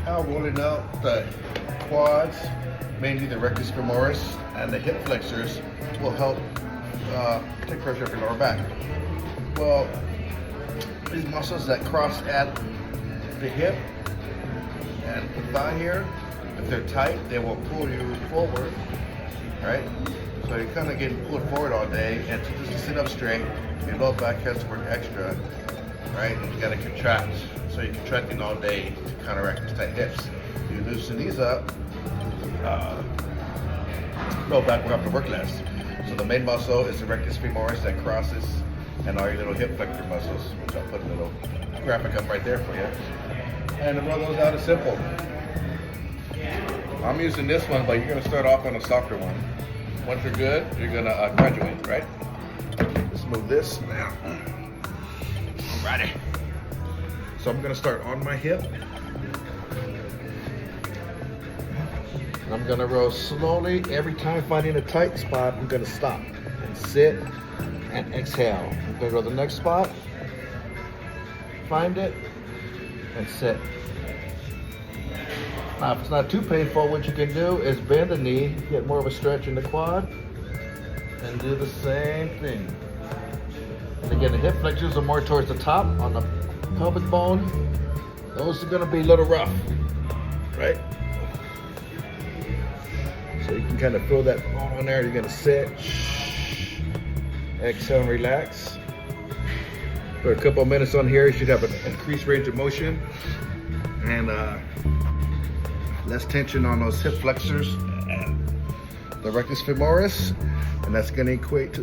how rolling out the quads, mainly the rectus femoris and the hip flexors, will help take pressure off your lower back. Well, these muscles that cross at the hip and the thigh here, if they're tight, they will pull you forward, right? So you're kind of getting pulled forward all day, and just to sit up straight, your lower back has to work extra, right? And you got to contract. So you're contracting all day to counteract these tight hips. You loosen these up, lower back will have to work less. So the main muscle is the rectus femoris that crosses, and all your little hip flexor muscles, which I'll put a little graphic up right there for you. And to roll those out is simple. I'm using this one, but you're gonna start off on a softer one. Once you're good, you're gonna graduate, right? Let's move this now. Alrighty. So I'm gonna start on my hip. I'm gonna roll slowly. Every time finding a tight spot, I'm gonna stop and sit and exhale. I'm gonna go to the next spot, find it, and sit. Now, if it's not too painful, what you can do is bend the knee, get more of a stretch in the quad, and do the same thing. And again, the hip flexors are more towards the top on the pelvic bone. Those are gonna be a little rough, right? So you can kind of feel that bone on there. You're gonna sit, exhale and relax. For a couple of minutes on here, you should have an increased range of motion and less tension on those hip flexors and the rectus femoris, and that's gonna equate to